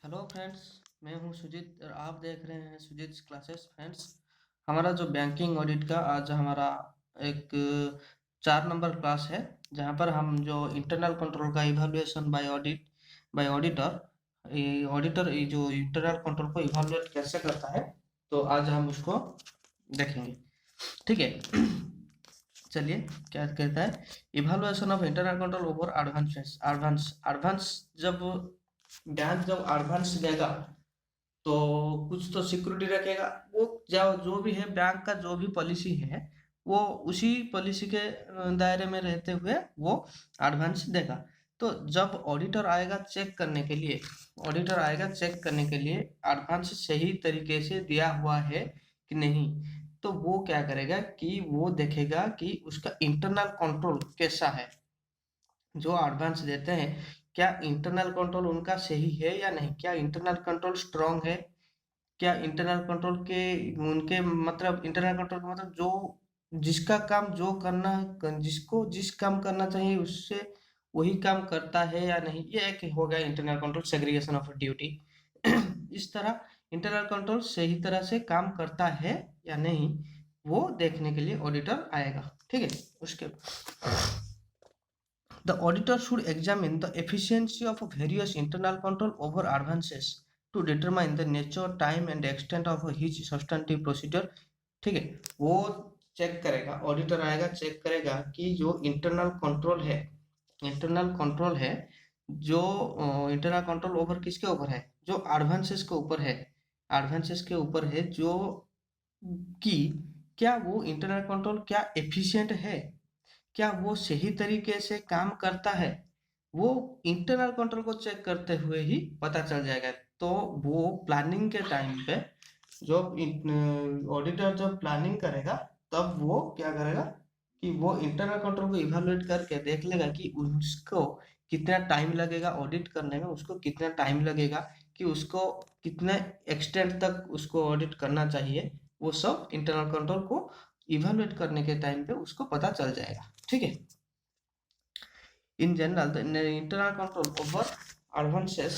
Hello friends. मैं हूं सुजीत और आप देख रहे हैं सुजीत क्लासेस। फ्रेंड्स, हमारा जो बैंकिंग ऑडिट का आज हमारा एक 4 नंबर क्लास है, जहां पर हम जो इंटरनल कंट्रोल का इवैल्यूएशन बाय ऑडिटर, ये ऑडिटर ये जो इंटरनल कंट्रोल को इवैल्यूएट कैसे करता है, तो आज हम उसको देखेंगे। ठीक है। चलिए, क्या कहता है, evaluation of internal control over advance advance advance. जब बैंक जब एडवांस देगा तो कुछ तो सिक्योरिटी रखेगा। वो जो भी है, बैंक का जो भी पॉलिसी है, वो उसी पॉलिसी के दायरे में रहते हुए वो एडवांस देगा। तो जब ऑडिटर आएगा चेक करने के लिए एडवांस सही तरीके से दिया हुआ है कि नहीं, तो वो क्या करेगा कि वो देखेगा कि उसका इंटरनल कंट्रोल कैसा है। जो एडवांस देते हैं, क्या इंटरनल कंट्रोल उनका सही है या नहीं, क्या इंटरनल कंट्रोल स्ट्रांग है, क्या इंटरनल कंट्रोल के उनके मतलब इंटरनल कंट्रोल का मतलब जो जिसका काम जो करना जिसको जिस काम करना चाहिए उससे वही काम करता है या नहीं, ये एक हो गया internal control segregation of duty. इस तरह इंटरनल कंट्रोल सही तरह से काम करता है या नहीं, वो देखने के लिए ऑडिटर आएगा। ठीक है। उसके The auditor should examine the efficiency of various internal control over advances to determine the nature, time and extent of each substantive procedure। ठीक है। वो चेक करेगा, ऑडिटर आएगा चेक करेगा कि जो इंटरनल कंट्रोल है, जो इंटरनल कंट्रोल ओवर किसके ऊपर है, जो एडवांसेस के ऊपर है, जो कि क्या वो इंटरनल कंट्रोल क्या एफिशिएंट है, क्या वो सही तरीके से काम करता है, वो इंटरनल कंट्रोल को चेक करते हुए ही पता चल जाएगा। तो वो प्लानिंग के टाइम पे जब ऑडिटर जब प्लानिंग करेगा, तब वो क्या करेगा कि वो इंटरनल कंट्रोल को इवैल्यूएट करके देख लेगा कि उसको कितना टाइम लगेगा ऑडिट करने में, उसको कितना टाइम लगेगा, कि उसको कितने एक्सटेंट तक उसको ऑडिट करना चाहिए। वो सब इंटरनल कंट्रोल को इवैल्यूएट करने के टाइम पे उसको पता चल जाएगा। ठीक है। In general the internal control over advances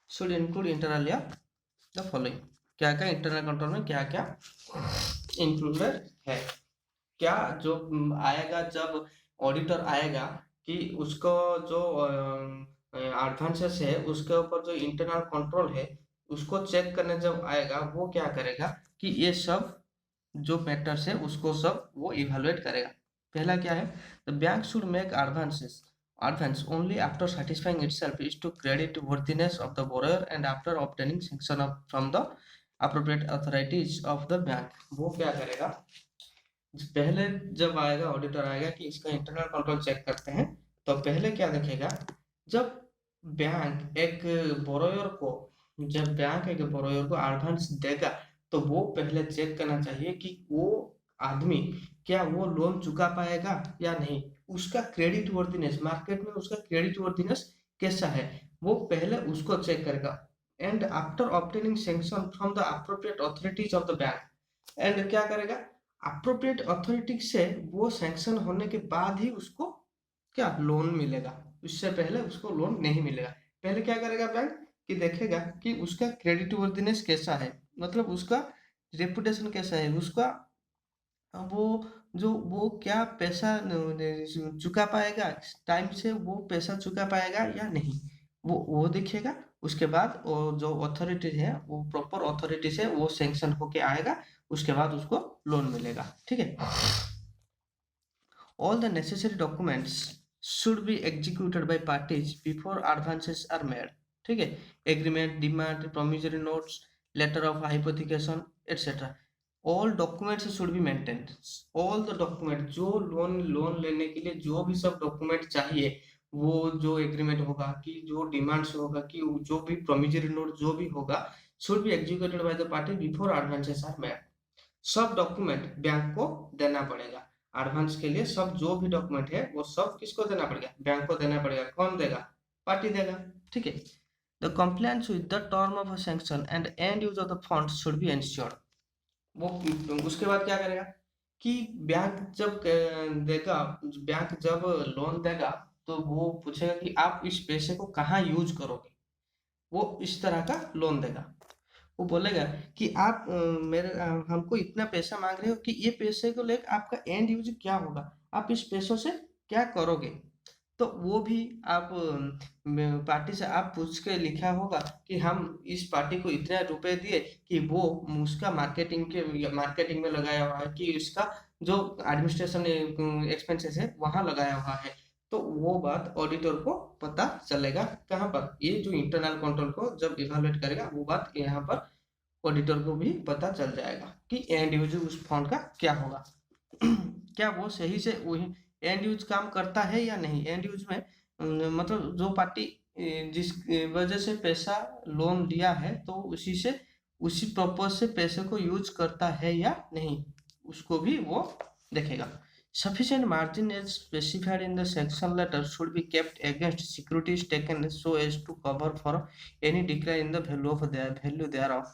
should include internal या द फॉलोइंग। क्या क्या इंटरनल कंट्रोल में क्या क्या इंक्लूडेड है, क्या जो आएगा जब ऑडिटर आएगा कि उसको जो एडवांसेस है उसके ऊपर जो इंटरनल कंट्रोल है उसको चेक करने जब आएगा, वो क्या करेगा कि ये सब जो मैटर्स है उसको सब वो इवैल्यूएट करेगा। पहला क्या है, the bank should make advance only after satisfying itself is to credit worthiness of the borrower and after obtaining sanction from the appropriate authorities of the bank। वो क्या करेगा, पहले जब आएगा ऑडिटर आएगा कि इसका इंटरनल कंट्रोल चेक करते हैं, तो पहले क्या देखेगा, जब बैंक एक बोरोयर को एडवांस देगा, तो वो पहले चेक करना चाहिए कि वो आदमी क्या वो लोन चुका पाएगा या नहीं, उसका क्रेडिट वर्थिनेस, मार्केट में उसका क्रेडिट वर्थिनेस कैसा है, वो पहले उसको चेक करेगा। And after obtaining sanction from the appropriate authorities of the bank, and क्या करेगा, अप्रोप्रिएट अथॉरिटी से वो सैंक्शन होने के बाद ही उसको क्या लोन मिलेगा, उससे पहले उसको लोन नहीं मिलेगा। पहले क्या करेगा बैंक कि देखेगा कि उसका क्रेडिट वर्दिनेस कैसा है, मतलब उसका रेपुटेशन कैसा है, उसका वो वो क्या पैसा चुका पाएगा, टाइम से वो पैसा चुका पाएगा या नहीं, वो दिखेगा। उसके बाद वो जो अथॉरिटी है वो प्रॉपर अथॉरिटी से वो सैंक्शन होके आएगा, उसके बाद उसको लोन मिलेगा। ठीक है। All the necessary documents should be executed by parties before advances are made। ठीक है। Agreement, demand, promissory notes, letter of hypothecation, etc. All documents should be maintained। all the document जो लोन लेने के लिए जो भी सब डॉक्यूमेंट चाहिए, वो जो एग्रीमेंट होगा कि जो डिमांड्स होगा कि जो भी promissory note जो भी होगा, should be executed by the party before advances are made। सब डॉक्यूमेंट बैंक को देना पड़ेगा। एडवांस के लिए सब जो भी डॉक्यूमेंट है वो सब किसको देना पड़ेगा, बैंक को देना पड़ेगा। कौन देगा, पार्टी देगा। ठीक है। The compliance with the term of a sanction and and use of the funds should be ensured. वो उसके बाद क्या करेगा कि बैंक जब लोन देगा, तो वो पूछेगा कि आप इस पैसे को कहाँ यूज करोगे, वो इस तरह का लोन देगा। वो बोलेगा कि आप हमको इतना पैसा मांग रहे हो कि ये पैसे को लेकर आपका एंड यूज क्या होगा, आप इस पैसों से क्या करोगे। तो वो भी आप पार्टी से आप पूछ के लिखा होगा कि हम इस पार्टी को इतने रुपए दिए कि वो उसका मार्केटिंग में लगाया हुआ है, कि उसका जो एडमिनिस्ट्रेशन एक्सपेंसेस है वहां लगाया हुआ है। तो वो बात ऑडिटर को पता चलेगा कहाँ पर, ये जो इंटरनल कंट्रोल को जब इवेलुएट करेगा वो बात यहाँ पर ऑडिटर को भी पता चल जाएगा कि एंड यूज उस फंड का क्या होगा। क्या वो सही से वही एंड यूज काम करता है या नहीं। एंड यूज में मतलब जो पार्टी जिस वजह से पैसा लोन लिया है तो उसी पर्पज से पैसे को यूज करता है या नहीं, उसको भी वो देखेगा। Sufficient margin as specified in the section letter should be kept against securities taken so as to cover for any decline in the value thereof.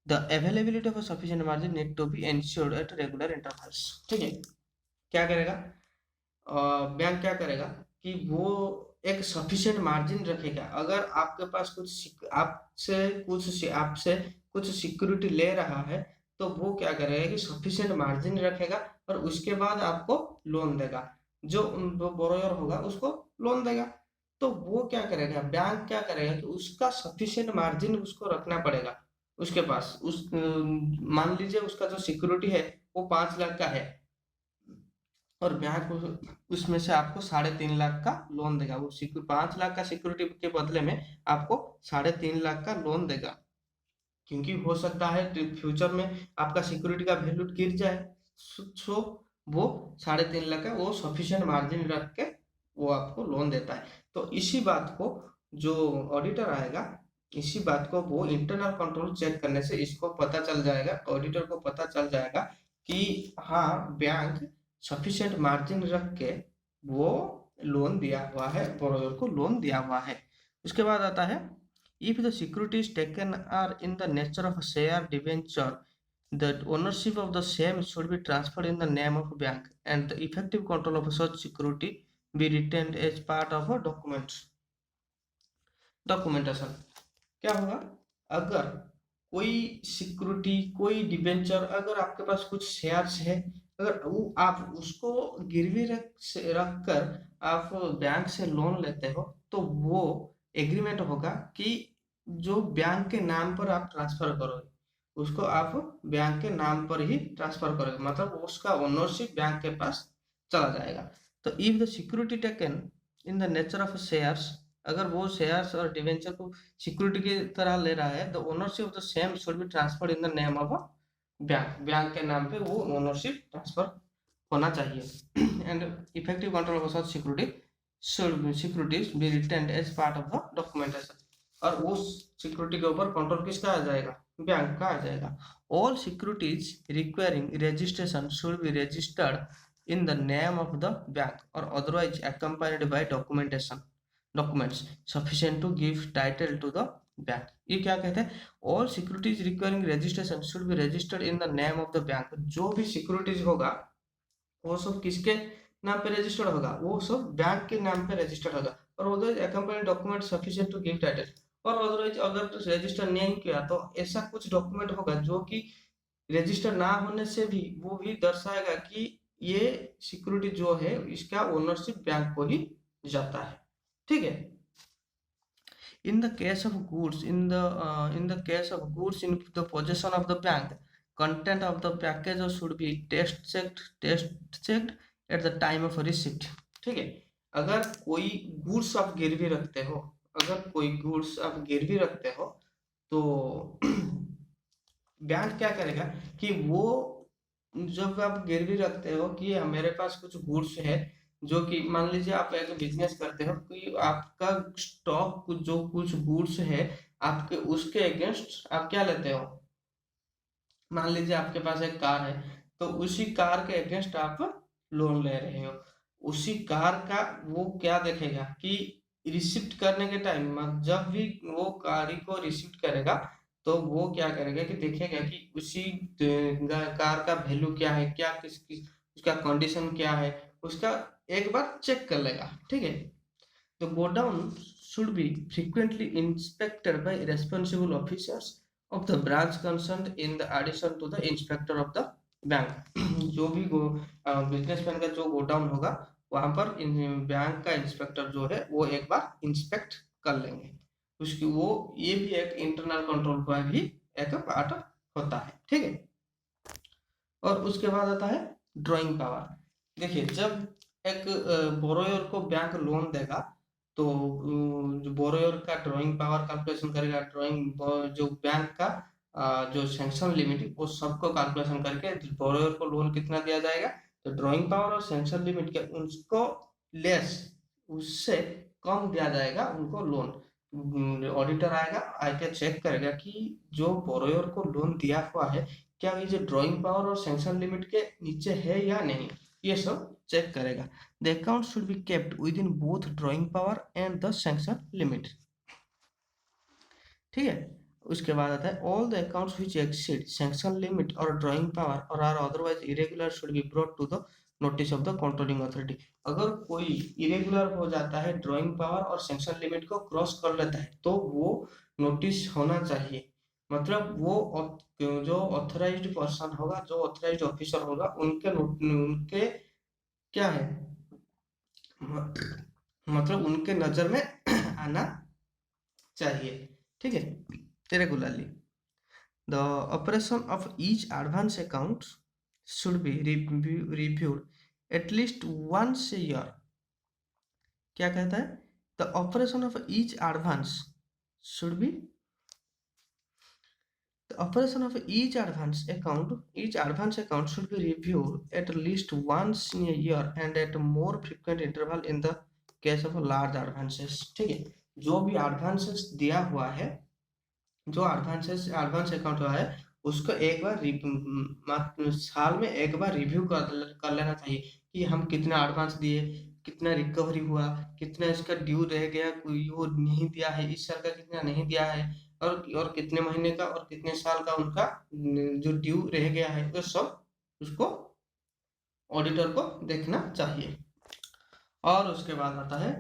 The availability of a sufficient margin need to be ensured at regular intervals. ठीक है, क्या करेगा bank, क्या करेगा कि वो एक sufficient margin रखेगा। अगर आपके पास आपसे कुछ सिक्योरिटी ले रहा है तो वो क्या करेगा कि सफिशिएंट मार्जिन रखेगा और उसके बाद आपको लोन देगा, जो बोरोयर होगा उसको लोन देगा। तो वो क्या करेगा, बैंक क्या करेगा कि उसका सफिशिएंट मार्जिन उसको रखना पड़ेगा उसके पास। मान लीजिए उसका जो सिक्योरिटी है वो 5 लाख का है और बैंक उसमें से आपको 3.5 लाख का लोन देगा। वो 5 लाख का सिक्योरिटी के बदले में आपको 3.5 लाख का लोन देगा, क्योंकि हो सकता है फ्यूचर में आपका सिक्योरिटी का वैल्यू गिर जाए। सो वो 3.5 लाख का वो सफिशिएंट मार्जिन रख के वो आपको लोन देता है। तो इसी बात को जो ऑडिटर आएगा, इसी बात को वो इंटरनल कंट्रोल चेक करने से इसको पता चल जाएगा, ऑडिटर को पता चल जाएगा कि हाँ बैंक सफिशिएंट मार्जिन रख के वो लोन दिया हुआ है, बोरोयर को लोन दिया हुआ है। उसके बाद आता है if the securities taken are in the nature of a share debenture, the ownership of the same should be transferred in the name of a bank and the effective control of such security be retained as part of a documentation। क्या होगा, अगर कोई security, कोई debenture, अगर आपके पास कुछ shares है, अगर वो आप उसको गिरवी रख कर आप बैंक से लोन लेते हो तो वो एग्रीमेंट होगा कि जो बैंक के नाम पर आप ट्रांसफर करोगे उसको आप बैंक के नाम पर ही ट्रांसफर करोगे, मतलब उसका ओनरशिप बैंक के पास चला जाएगा। तो if the security taken in the nature of shares, अगर वो शेयर्स और डिवेंचर को सिक्योरिटी की तरह ले रहा है, the ownership of the same should be transferred in the name of a bank, bank के नाम पे वो ओनरशिप ट्रांसफर होना चाहिए। And effective control of such securities be retained as part of the documentation. और उस सिक्योरिटी के ऊपर कंट्रोल किसका आ जाएगा, बैंक का आ जाएगा। All securities requiring registration should be registered in the name of the bank or otherwise accompanied by documents sufficient to give title to the bank. ये क्या कहते हैं, all securities requiring registration should be registered in the name of the bank. जो भी securities होगा वो सब किसके नाम पे रजिस्टर्ड होगा, वो सब बैंक के नाम पे रजिस्टर्ड होगा। और otherwise accompany document sufficient to give title, और अदरवाइज अगर रजिस्टर नहीं किया तो ऐसा कुछ डॉक्यूमेंट होगा जो कि रजिस्टर ना होने से भी वो भी दर्शाएगा कि ये सिक्योरिटी जो है इसका ओनरशिप बैंक को ही जाता है। ठीक है। In the case of goods in the case of goods in the possession of the bank, content of the package should be test checked at the time of receipt। ठीक है, अगर कोई goods आप गिरवी रखते हो, अगर कोई गुड्स आप गिरवी रखते हो तो बैंक क्या करेगा कि वो जब आप गिरवी रखते हो कि मेरे पास कुछ गुड्स है, जो कि मान लीजिए आप एक बिजनेस करते हो कि आपका स्टॉक जो कुछ गुड्स है आपके उसके अगेंस्ट आप क्या लेते हो, मान लीजिए आपके पास एक कार है तो उसी कार के अगेंस्ट आप लोन ले रहे हो। उसी कार का वो क्या देखेगा कि रिसिप्ट करने के टाइम जब भी वो गाड़ी को रिसिप्ट करेगा तो वो क्या करेगा कि देखेगा कि उसी कार का वैल्यू क्या है, क्या किस उसका कंडीशन क्या है, उसका एक बार चेक कर लेगा, ठीक है। तो godown should be frequently inspected by responsible officers of the branch concerned in the addition to the inspector of the bank। जो भी बिजनेसमैन का जो गोडाउन होगा वहां पर बैंक का इंस्पेक्टर जो है वो एक बार इंस्पेक्ट कर लेंगे। उसकी वो ये भी एक इंटरनल कंट्रोल का भी एक पार्ट होता है, ठीक है। और उसके बाद आता है ड्राइंग पावर। देखिए जब एक बोरोयर को बैंक लोन देगा तो जो बोरोयर का ड्राइंग पावर कैलकुलेशन करेगा, ड्राइंग जो बैंक का जो सैंक्शन लिमिट वो सबको कैलकुलेशन करके बोरोयर को लोन कितना दिया जाएगा, तो ड्राइंग पावर और सैंक्शन लिमिट के उसको लेस उससे कम दिया जाएगा उनको लोन। ऑडिटर आएगा आके चेक करेगा कि जो बोरोयर को लोन दिया हुआ है क्या ये जो ड्राइंग पावर और सैंक्शन लिमिट के नीचे है या नहीं, ये सब चेक करेगा। The account should be kept within both drawing power and the sanction limit, ठीक है। उसके बाद आता है all the accounts which exceed sanction limit और ड्राइंग पावर और are otherwise irregular should be brought to the notice of the controlling authority. अगर कोई इरेगुलर हो जाता है, ड्राइंग पावर और सैंक्शन लिमिट को क्रॉस कर लेता है, तो वो नोटिस होना चाहिए। मतलब वो जो ऑथराइज्ड पर्सन होगा, जो ऑथराइज्ड ऑफिसर होगा, उनके क्या है मतलब उनके नजर में आना चाहिए, ठीक है, regularly. The operation of each advance account should be reviewed at least once a year. क्या कहता है, the operation of each advance should be the operation of each advance account should be reviewed at least once in a year and at a more frequent interval in the case of large advances, ठीक है। जो भी advances दिया हुआ है, जो advance account हुआ है उसको एक बार साल में एक बार रिव्यू कर लेना चाहिए कि हम कितना एडवांस दिए, कितना रिकवरी हुआ, कितना इसका ड्यू रह गया, कोई वो नहीं दिया है इस साल का, कितना नहीं दिया है, और कितने महीने का और कितने साल का उनका जो ड्यू रह गया है, वो सब उसको ऑडिटर को देखना चाहिए। और उसके बाद आता है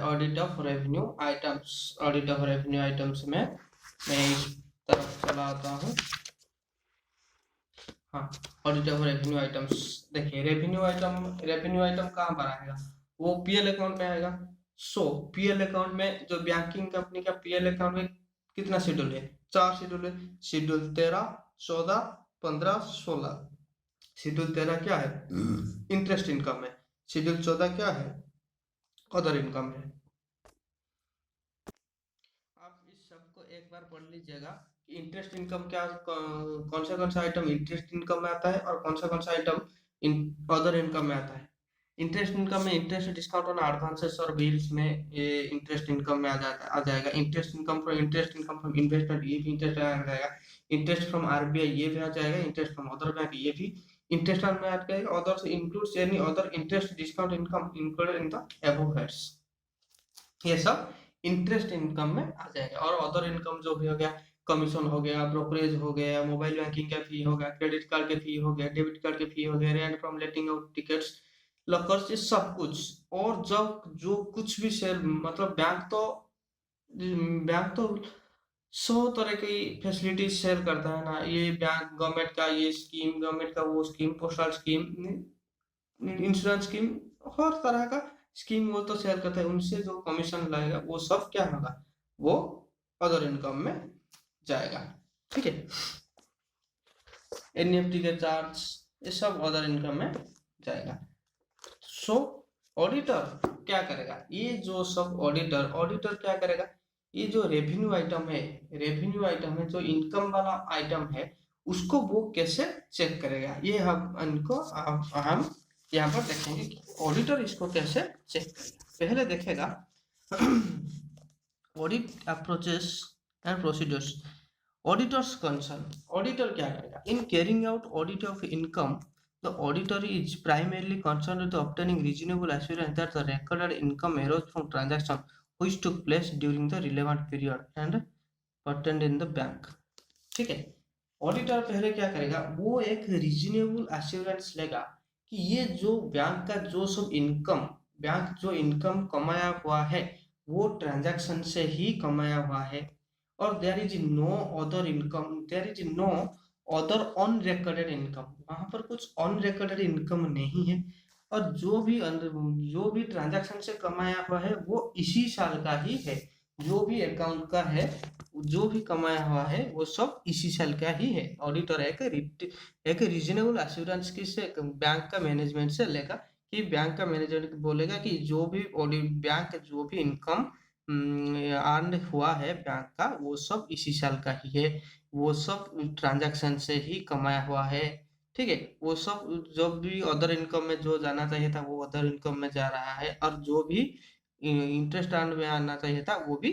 audit of revenue items. Audit of revenue items में मैं इस तरफ चला आता हूँ। हाँ, ऑडिट ऑफ रेवेन्यू आइटम्स। देखिए रेवेन्यू आइटम कहाँ पर आएगा, वो पीएल अकाउंट में आएगा। सो पीएल अकाउंट में जो बैंकिंग कंपनी का पीएल अकाउंट में कितना शेड्यूल है, 4 शेड्यूल है। शेड्यूल 13, 14, 15, 16। शेड्यूल 13 क्या है, इंटरेस्ट इनकम है। शेड्यूल 14 क्या है, अदर इनकम है। आप इस सबको एक बार पढ़ लीजिएगा कि इंटरेस्ट इनकम क्या, कौन सा आइटम इंटरेस्ट इनकम में आता है और कौन सा आइटम अदर इनकम में आता है। इंटरेस्ट इनकम में इंटरेस्ट डिस्काउंट ऑन एडवांसेस और बिल्स में ये इंटरेस्ट इनकम में आ जाएगा। इंटरेस्ट इनकम फ्रॉम इन्वेस्टमेंट ये भी इंटरेस्ट आ जाएगा। इंटरेस्ट फ्रॉम आरबीआई ये भी आ जाएगा। इंटरेस्ट फ्रॉम अदर बैंक ये भी इंटरेस्ट में आ जाएगा। Others includes any other interest discount income included in the above heads, ये सब इंटरेस्ट इनकम में आ जाएगा। और अदर इनकम जो भी हो गया, कमीशन हो गया, ब्रोकरेज हो गया, मोबाइल बैंकिंग का फी हो गया, क्रेडिट कार्ड के फी हो गया, डेबिट कार्ड के फी हो गया, rent from letting out tickets, lockers, ये सब कुछ। और जब जो कुछ भी शेयर मतलब बैंक तो 100 तरह की फैसिलिटीज शेयर करता है ना, ये बैंक गवर्नमेंट का ये स्कीम, गवर्नमेंट का वो scheme, postal scheme, insurance scheme, हर तरह का स्कीम वो तो शेयर करते हैं। उनसे जो कमीशन लगेगा वो सब क्या होगा, वो अदर इनकम में जाएगा, ठीक है। एनईएफटी के चार्ज ये सब अदर इनकम में जाएगा। सो ऑडिटर क्या करेगा, ये जो सब ऑडिटर क्या करेगा, ये जो रेवेन्यू आइटम है जो इनकम वाला आइटम है उसको वो कैसे चेक करेगा, ये हम यहाँ पर देखेंगे कि ऑडिटर इसको कैसे चेक करेगा। पहले देखेगा audit approaches and procedures. Auditors concern, auditor क्या करेगा, in carrying out audit of income the auditor is primarily concerned with obtaining reasonable assurance that the recorded income arose from transactions which took place during the relevant period and pertained in the bank, ठीक है। Auditor पहले क्या करेगा, वो एक reasonable assurance लेगा कि ये जो बैंक का जो सब इनकम, बैंक जो इनकम कमाया हुआ है वो ट्रांजैक्शन से ही कमाया हुआ है, और there is no other income, there is no other unrecorded income, वहां पर कुछ अनरिकॉर्डेड इनकम नहीं है, और जो भी ट्रांजैक्शन से कमाया हुआ है वो इसी साल का ही है, जो भी अकाउंट का है, जो भी कमाया हुआ है वो सब इसी साल का ही है। ऑडिटर एक रीजनेबल एश्योरेंस किससे, बैंक का मैनेजमेंट से लेगा, कि बैंक का मैनेजमेंट बोलेगा कि जो भी बैंक जो भी इनकम अर्न हुआ है बैंक का वो सब इसी साल का ही है, वो सब ट्रांजैक्शन से ही कमाया हुआ है। ठीक है, वो सब जो भी अदर इनकम में जो जाना चाहिए था वो अदर इनकम में जा रहा है, और जो भी इंटरेस्ट अर्न में आना चाहिए था वो भी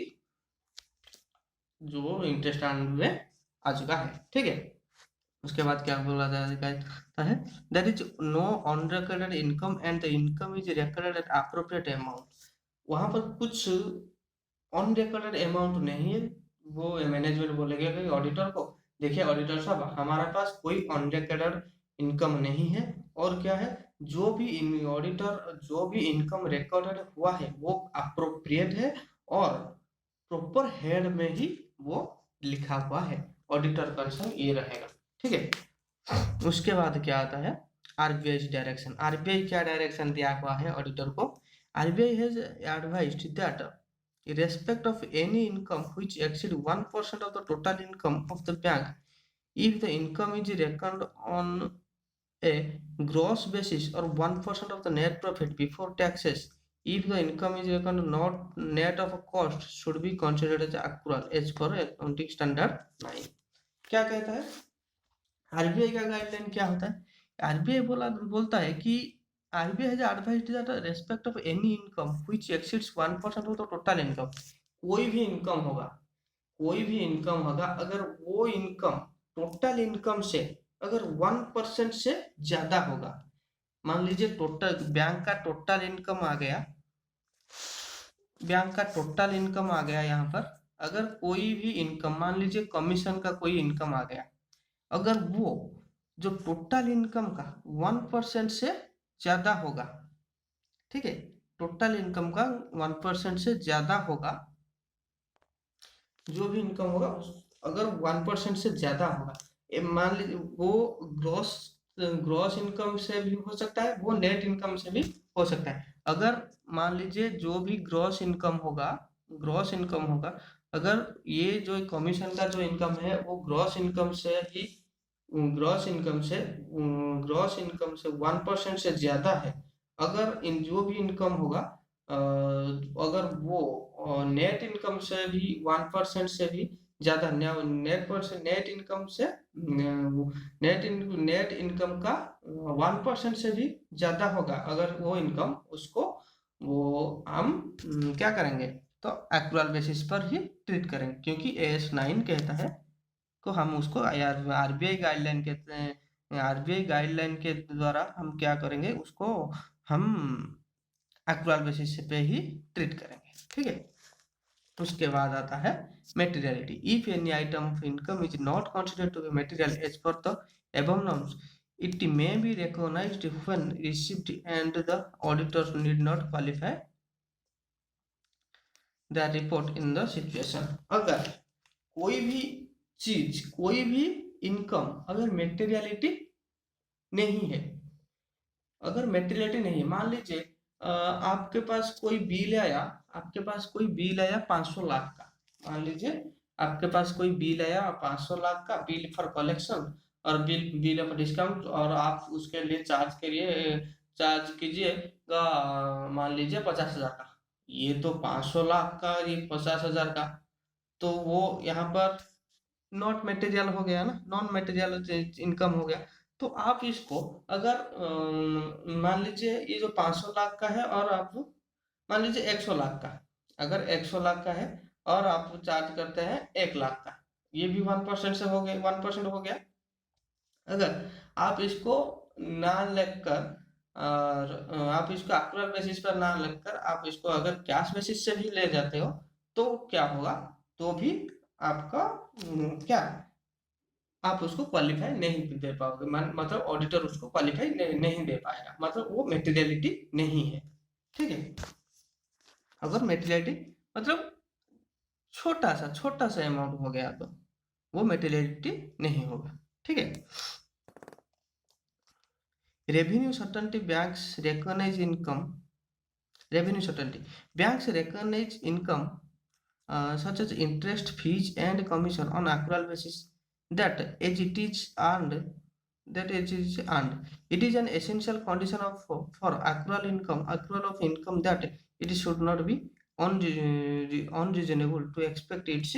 जो इंटरेस्ट अर्न में आ चुका है। ठीक है, उसके बाद क्या बोला जाता है, that is no unrecorded income and the income is recorded at appropriate amount, वहां पर कुछ अनरिकॉर्डेड अमाउंट नहीं है, वो मैनेजमेंट बोलेगा कि ऑडिटर को, देखिए ऑडिटर साहब हमारे पास कोई अनरिकॉर्डेड इनकम नहीं है, और क्या है, जो भी ऑडिटर जो भी इनकम रिकॉर्डेड हुआ है वो अप्रोप्रिएट है, और प्रॉपर हेड में ही वो लिखा हुआ है, ऑडिटर कंसर्न ये रहेगा। ठीक है, उसके बाद क्या आता है, आरबीआई डायरेक्शन। आरबीआई क्या डायरेक्शन दिया हुआ है ऑडिटर को, RBI has advised that in respect of any income which exceed 1% of the total income of the bank, if the income is reckoned on a gross basis or 1% of the net profit before taxes, if the income is reckoned not net of a cost, should be considered as accrual as per accounting standard 9। क्या कहता है, RBI का guideline क्या होता है, RBI बोलता है कि RBI has advised that respect of any income which exceeds 1% of the total income, कोई भी इनकम होगा, कोई भी इनकम होगा, अगर वो इनकम टोटल इनकम से अगर 1% से ज्यादा होगा, मान लीजिए टोटल बैंक का टोटल इनकम आ गया, बैंक का टोटल इनकम आ गया यहाँ पर, अगर कोई भी इनकम मान लीजिए कमीशन का कोई इनकम आ गया, अगर वो जो टोटल इनकम का 1% से ज्यादा होगा, ठीक है, टोटल इनकम का 1% से ज्यादा होगा, जो भी इनकम होगा अगर 1% से ज्यादा होगा, मान लीजिए वो ग्रॉस ग्रॉस इनकम से भी हो सकता है, वो नेट इनकम से भी हो सकता है, अगर मान लीजिए जो भी ग्रॉस इनकम होगा, ग्रॉस इनकम होगा, अगर ये जो कमीशन का जो इनकम है वो ग्रॉस इनकम से ही, ग्रॉस इनकम से 1% से ज्यादा है, अगर इन जो भी इनकम होगा अगर वो नेट इनकम से भी 1% से भी ज्यादा, नेट इनकम से नेट इनकम का 1% से भी ज्यादा होगा, अगर वो इनकम उसको वो हम क्या करेंगे, तो एक्चुअल बेसिस पर ही ट्रीट करेंगे, क्योंकि AS9 कहता है को हम उसको आरबीआई गाइडलाइन कहते हैं, आरबीआई गाइडलाइन के द्वारा हम क्या करेंगे, उसको हम एक्चुअल बेसिस पे ही ट्रीट करेंगे। ठीक है, उसके बाद आता है materiality, if any item of income is not considered to be material as per the above norms, it may be recognized when received and the auditors need not qualify the report in the situation। अगर कोई भी चीज, कोई भी income अगर materiality नहीं है, अगर मेटेरियलिटी नहीं है, मान लीजिए आपके पास कोई बिल आया, आपके पास कोई बिल आया 500 लाख का, मान लीजिए आपके पास कोई बिल आया 500 लाख का, बिल फॉर कलेक्शन और बिल ऑफ डिस्काउंट, और आप उसके लिए चार्ज कीजिएगा मान लीजिए 50,000 का, ये तो 500 लाख का, ये 50,000 का, तो वो यहाँ पर नॉट मटेरियल हो गया ना, नॉन मटेरियल इनकम हो गया। तो आप इसको अगर मान लीजिए ये जो 500 लाख का है, और आप मान लीजिए 100 लाख का, अगर 100 लाख का है और आप चार्ज करते हैं 1 लाख का, ये भी 1% से हो गया, 1% हो गया। अगर आप इसको ना लगकर, और आप इसको एक्चुअल बेसिस पर ना लगकर आप इसको अगर कैश बेसिस से भी ले जाते हो, तो क्या होगा, तो भी आपका क्या आप उसको क्वालिफाई नहीं दे पाओगे, मतलब ऑडिटर उसको क्वालिफाई नहीं दे पाएगा, मतलब वो मेटीरियलिटी नहीं है। ठीक है, अगर मेटीरियलिटी मतलब छोटा सा अमाउंट हो गया तो वो मेटीरियलिटी नहीं होगा। ठीक है, revenue certainty banks recognize income revenue certainty banks recognize income such as interest, fees and commission on accrual basis that as it is earned it is an essential condition of for accrual of income that it should not be unreasonable to expect its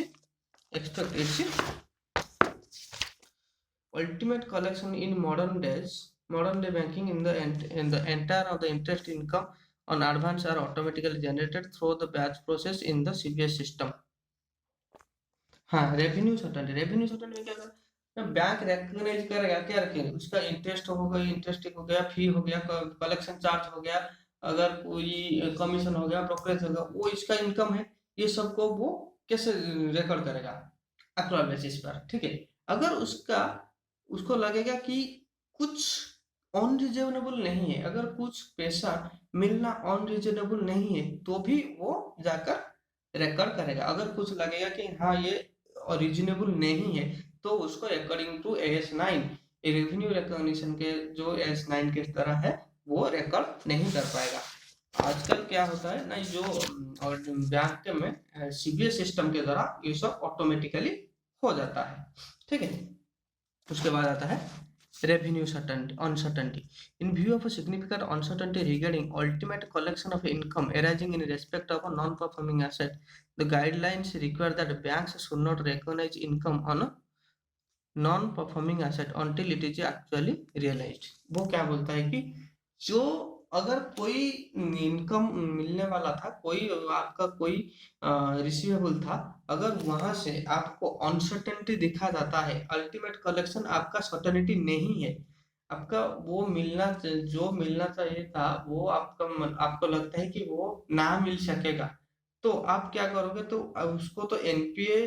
ultimate collection in modern day banking in the entire of the interest income on advance are automatically generated through the batch process in the CBS system। हाँ, revenue certainty में क्या करेगा, bank recognise करेगा, क्या रखेगा, उसका interest हो गया, इंटरेस्ट हो गया, फी हो गया, कलेक्शन चार्ज हो गया, अगर कोई कमीशन हो गया, ब्रोकरेज हो गया, वो इसका इनकम है, ये सबको वो कैसे रिकॉर्ड करेगा, एक्रुअल बेसिस पर। ठीक है, अगर उसको लगेगा कि कुछ अनरीजनेबल नहीं है, अगर कुछ पैसा मिलना अनरीजनेबल नहीं है, तो भी वो जाकर रिकॉर्ड करेगा। अगर कुछ लगेगा कि हाँ ये रीजनेबल नहीं है, तो उसको according to AS9 revenue recognition के जो AS9 के तरह है, वो रिकॉर्ड नहीं कर पाएगा। आजकल क्या होता है ना, जो और बैंक में CBS सिस्टम के द्वारा ये सब ऑटोमेटिकली हो जाता है। ठीक है, उसके बाद आता है revenue uncertainty in view of a significant uncertainty regarding ultimate collection of income arising in respect of a non-performing asset, the guidelines require that banks should not recognize income on a non-performing asset until it is actually realized। वो क्या बोलता है कि जो अगर कोई income मिलने वाला था, कोई आपका कोई रिसीवेबल था, अगर वहां से आपको अनसर्टेनिटी दिखा जाता है, अल्टीमेट कलेक्शन आपका सर्टेनिटी नहीं है, आपका वो जो मिलना चाहिए था वो आपको लगता है कि वो ना मिल सकेगा, तो आप क्या करोगे, तो उसको तो एनपीए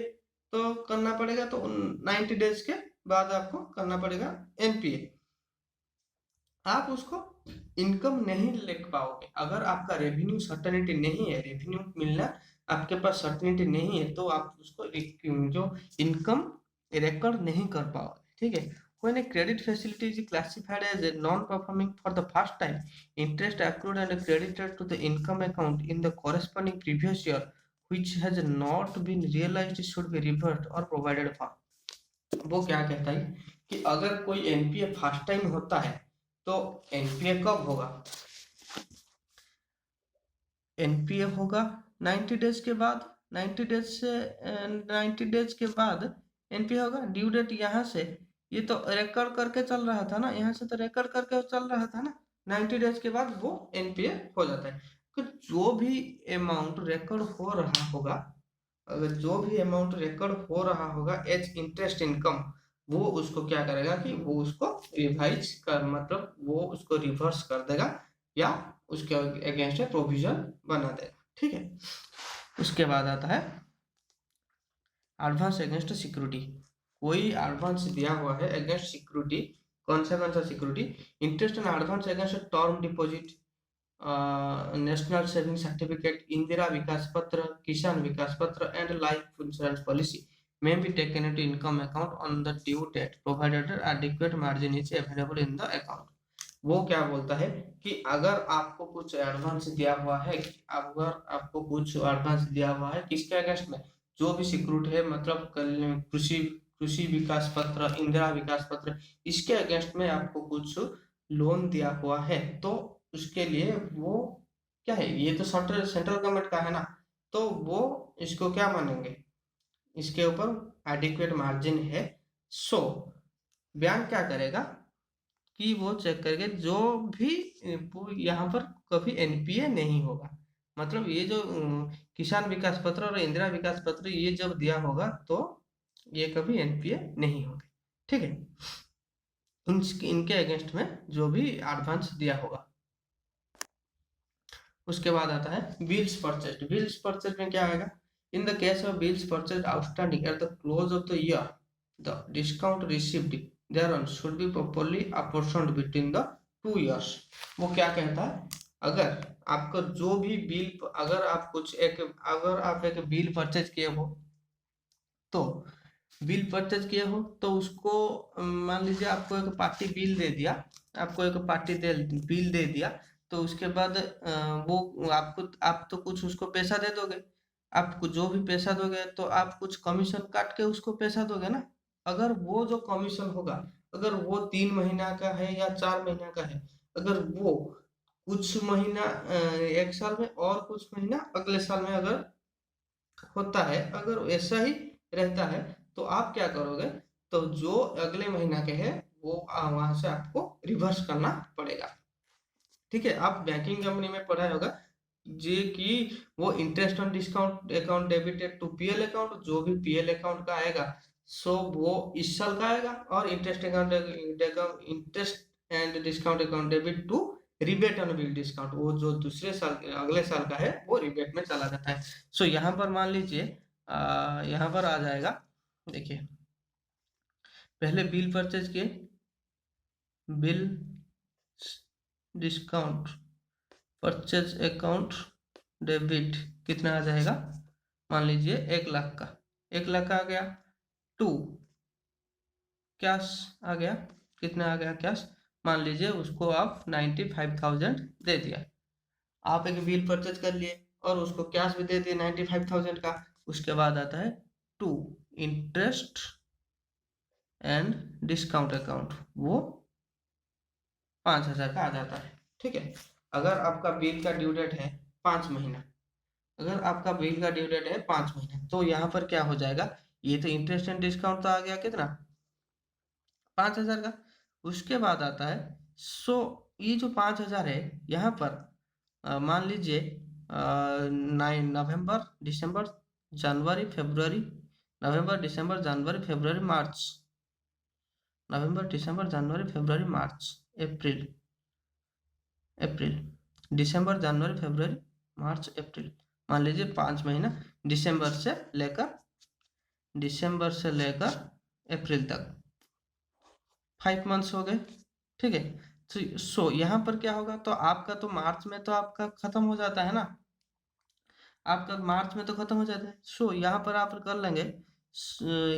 तो करना पड़ेगा, तो 90 डेज के बाद आपको करना पड़ेगा एनपीए। आप उसको इनकम नहीं लिख पाओगे, अगर आपका रेवेन्यू सर्टेनिटी नहीं है, रेवेन्यू मिलना आपके पास सर्टेनिटी नहीं है, तो आप उसको जो इनकम रिकॉर्ड नहीं कर पाओगे। ठीक है, when a credit facility is classified as a non-performing for the first time, interest accrued and credited to the income account in the corresponding previous year which has not been realized should be reversed or provided for। वो क्या कहता है कि अगर कोई NPA first time होता है, तो एनपीए कब होगा, एनपीए होगा 90 डेज के बाद, 90 डेज से 90 डेज के बाद एनपीए होगा। ड्यू डेट यहाँ से, ये तो रिकॉर्ड करके चल रहा था ना, यहाँ से तो रिकॉर्ड करके चल रहा था ना, 90 डेज के बाद वो एनपीए हो जाता है। तो जो भी अमाउंट रिकॉर्ड हो रहा होगा, अगर जो भी अमाउंट रिकॉर्ड हो रहा होगा एज इंटरेस्ट इनकम, वो उसको क्या करेगा कि वो उसको रिवाइज कर, मतलब वो उसको रिवर्स कर देगा या उसके अगेंस्ट प्रोविजन बना देगा। ठीक है, उसके बाद आता है एडवांस अगेंस्ट सिक्योरिटी। कोई एडवांस दिया हुआ है अगेंस्ट सिक्योरिटी, कौन सा security, interest and advance against term deposit, national saving certificate, Indira Vikas Patra, Kisan Vikas Patra and life insurance policy may be taken into income account on the due date provided adequate margin is available in the account। वो क्या बोलता है कि अगर आपको कुछ advance दिया हुआ है, अगर आपको कुछ एडवांस दिया हुआ है किसके अगेंस्ट में, जो भी सिक्योरिटी है, मतलब कृषि कृषि विकास पत्र, इंदिरा विकास पत्र, इसके अगेंस्ट में आपको कुछ लोन दिया हुआ है, तो उसके लिए वो क्या है, ये तो सेंट्रल गवर्नमेंट का है ना, तो वो इसको क्या मानेंगे, इसके ऊपर एडिक्वेट मार्जिन है। सो बैंक क्या करेगा कि वो चेक करके जो भी यहाँ पर कभी एनपीए नहीं होगा, मतलब ये जो किसान विकास पत्र और इंदिरा विकास पत्र ये जब दिया होगा, तो ये कभी एनपीए नहीं होंगे। ठीक है, इनके अगेंस्ट में जो भी एडवांस दिया होगा। उसके बाद आता है बिल्स परचेज। बिल्स परचेज में क्या आएगा, इन the case of bills purchase outstanding at the close of the year the discount received thereon should be properly apportioned between the 2 years। वो क्या कहता है, अगर आपका जो भी बिल, अगर आप एक बिल परचेज किए हो, तो बिल परचेज किए हो तो उसको मान लीजिए आपको एक पार्टी बिल दे दिया, आपको एक पार्टी बिल दे दिया, तो उसके बाद वो आप तो कुछ उसको पैसा दे दोगे, आप जो भी पैसा दोगे तो आप कुछ कमीशन काट के उसको पैसा दोगे ना। अगर वो जो कमीशन होगा, अगर वो 3 महीना का है या 4 महीना का है, अगर वो कुछ महीना 1 साल में और कुछ महीना अगले साल में अगर होता है, अगर ऐसा ही रहता है, तो आप क्या करोगे, तो जो अगले महीना के हैं वो वहां से आपको रिवर्स करना पड़ेगा। ठीक है, आप बैंकिंग कंपनी में पढ़ा होगा जी कि वो interest on discount account debited to PL account, जो भी पीएल अकाउंट का आएगा सो वो इस साल का आएगा, और interest and discount account debit to rebate on bill discount, वो जो दूसरे साल अगले साल का है वो रिबेट में चला जाता है। सो यहाँ पर मान लीजिए यहाँ पर आ जाएगा, देखिए पहले बिल परचेज किए, bill discount purchase account debit कितना आ जाएगा, मान लीजिए 1 लाख का, 1 लाख का आ गया, टू कैश आ गया, कितना आ गया कैश, मान लीजिए उसको आप 95,000 दे दिया, आप एक बिल परचेज कर लिए और उसको कैश भी दे दिए 95,000 का। उसके बाद आता है to interest and discount account, वो 5,000 का आ जाता है। ठीक है, अगर आपका बिल का ड्यू डेट है 5 महीना, अगर आपका बिल का ड्यू डेट है 5 महीना, तो यहाँ पर क्या हो जाएगा, ये तो इंटरेस्ट एंड डिस्काउंट तो आ गया कितना, 5,000 का। उसके बाद आता है सो ये जो 5,000 है यहाँ पर मान लीजिए 9 नवंबर दिसंबर जनवरी फरवरी, नवंबर दिसंबर जनवरी फरवरी मार्च, नवंबर दिसंबर जनवरी फरवरी मार्च अप्रैल, अप्रैल दिसंबर जनवरी फरवरी मार्च अप्रैल, मान लीजिए 5 महीना, दिसंबर से लेकर अप्रैल तक 5 मंथ्स हो गए। ठीक है, तो सो यहाँ पर क्या होगा, तो आपका तो मार्च में तो आपका खत्म हो जाता है ना, आपका मार्च में तो खत्म हो जाता है। सो यहाँ पर आप कर लेंगे